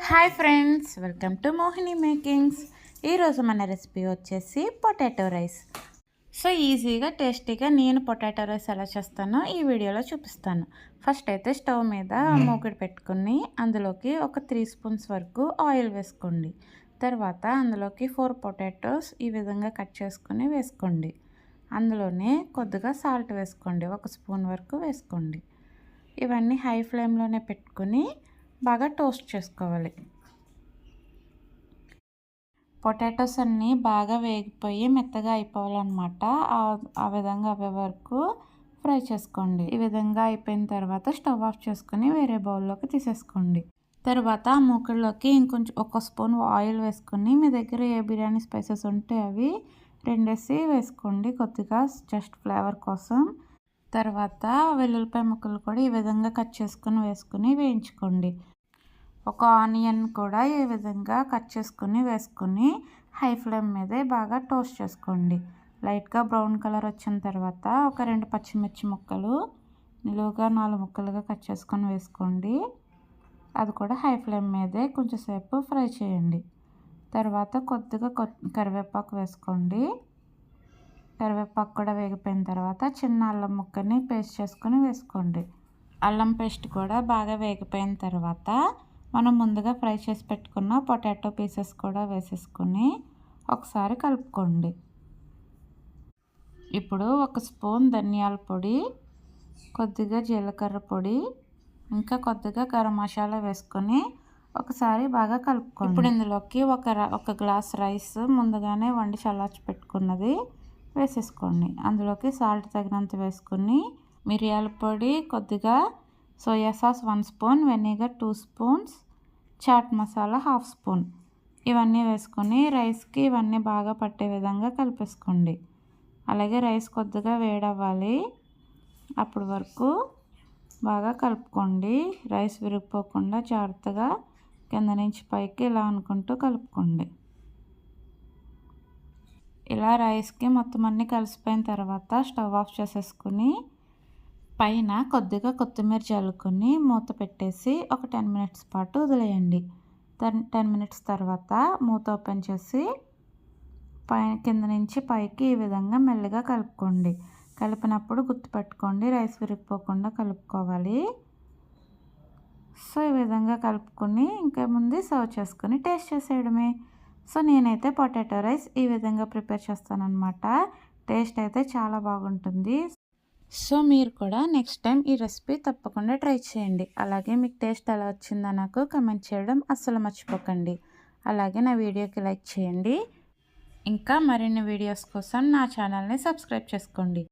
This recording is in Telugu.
Hi friends, welcome to Mohini makings. ఈరోజు మన రెసిపీ వచ్చేసి పొటాటో రైస్. సో ఈజీగా టేస్టీగా నేను పొటాటో రైస్ ఎలా చేస్తానో ఈ వీడియోలో చూపిస్తాను. ఫస్ట్ అయితే స్టవ్ మీద మూకుడు పెట్టుకుని అందులోకి ఒక 3 స్పూన్స్ వరకు ఆయిల్ వేసుకోండి. తర్వాత అందులోకి 4 పొటాటోస్ ఈ విధంగా కట్ చేసుకుని వేసుకోండి. అందులోనే కొద్దిగా సాల్ట్ వేసుకోండి, 1 స్పూన్ వరకు వేసుకోండి. ఇవన్నీ హై ఫ్లేమ్లోనే పెట్టుకుని బాగా టోస్ట్ చేసుకోవాలి. పొటాటోస్ అన్నీ బాగా వేగిపోయి మెత్తగా అయిపోవాలన్నమాట. ఆ విధంగా అవ్వే వరకు ఫ్రై చేసుకోండి. ఈ విధంగా అయిపోయిన తర్వాత స్టవ్ ఆఫ్ చేసుకుని వేరే బౌల్లోకి తీసేసుకోండి. తర్వాత ఆ మూకుడులోకి ఇంకొంచెం 1 స్పూన్ ఆయిల్ వేసుకుని మీ దగ్గర ఏ బిర్యానీ స్పైసెస్ ఉంటే అవి 2 వేసుకోండి, కొద్దిగా జస్ట్ ఫ్లేవర్ కోసం. తర్వాత వెల్లుల్లిపాయ ముక్కలు కూడా ఈ విధంగా కట్ చేసుకుని వేసుకుని వేయించుకోండి. ఒక ఆనియన్ కూడా ఈ విధంగా కట్ చేసుకుని వేసుకుని హై ఫ్లేమ్ మీదే బాగా టోస్ట్ చేసుకోండి. లైట్గా బ్రౌన్ కలర్ వచ్చిన తర్వాత ఒక 2 పచ్చిమిర్చి ముక్కలు నిలువుగా 4 ముక్కలుగా కట్ చేసుకొని వేసుకోండి. అది కూడా హై ఫ్లేమ్ మీదే కొంచెం సేపు ఫ్రై చేయండి. తర్వాత కొద్దిగా కరివేపాకు వేసుకోండి. కరివేపాకు కూడా వేగిపోయిన తర్వాత చిన్న అల్లం ముక్కని పేస్ట్ చేసుకొని వేసుకోండి. అల్లం పేస్ట్ కూడా బాగా వేగిపోయిన తర్వాత మనం ముందుగా ఫ్రై చేసి పెట్టుకున్న పొటాటో పీసెస్ కూడా వేసేసుకొని ఒకసారి కలుపుకోండి. ఇప్పుడు 1 స్పూన్ ధనియాల పొడి, కొద్దిగా జీలకర్ర పొడి, ఇంకా కొద్దిగా గరం మసాలా వేసుకొని ఒకసారి బాగా కలుపుకోండి. ఇప్పుడు ఇందులోకి ఒక గ్లాస్ రైస్ ముందుగానే వండి చల్లార్చి పెట్టుకున్నది వేసేసుకోండి. అందులోకి సాల్ట్ తగినంత వేసుకుని మిరియాల పొడి, కొద్దిగా soya sauce 1 spoon, vinegar 2 spoons, chaat masala 1/2 spoon ఇవన్నీ వేసుకొని రైస్కి ఇవన్నీ బాగా పట్టే విధంగా కలిపేసుకోండి. అలాగే రైస్ కొద్దిగా వేడవ్వాలి, అప్పటి వరకు బాగా కలుపుకోండి. రైస్ విరిగిపోకుండా జాగ్రత్తగా కింద నుంచి పైకి ఇలా అనుకుంటూ కలుపుకోండి. ఇలా రైస్కి మొత్తం అన్నీ కలిసిపోయిన తర్వాత స్టవ్ ఆఫ్ చేసేసుకుని పైన కొద్దిగా కొత్తిమీర చల్లుకొని మూత పెట్టేసి ఒక 10 మినిట్స్ పాటు వదిలేయండి. 10 మినిట్స్ తర్వాత మూత ఓపెన్ చేసి కింద నుంచి పైకి ఈ విధంగా మెల్లగా కలుపుకోండి. కలిపినప్పుడు గుర్తుపెట్టుకోండి, రైస్ విరిగిపోకుండా కలుపుకోవాలి. సో ఈ విధంగా కలుపుకొని ఇంకా ముందు సర్వ్ చేసుకొని టేస్ట్ చేసేయడమే. సో నేనైతే పొటాటో రైస్ ఈ విధంగా ప్రిపేర్ చేస్తానన్నమాట. టేస్ట్ అయితే చాలా బాగుంటుంది. సో మీరు కూడా నెక్స్ట్ టైం ఈ రెసిపీ తప్పకుండా ట్రై చేయండి. అలాగే మీకు టేస్ట్ ఎలా వచ్చిందో నాకు కమెంట్ చేయడం అస్సలు మర్చిపోకండి. అలాగే నా వీడియోకి లైక్ చేయండి. ఇంకా మరిన్ని వీడియోస్ కోసం నా ఛానల్ని సబ్స్క్రైబ్ చేసుకోండి.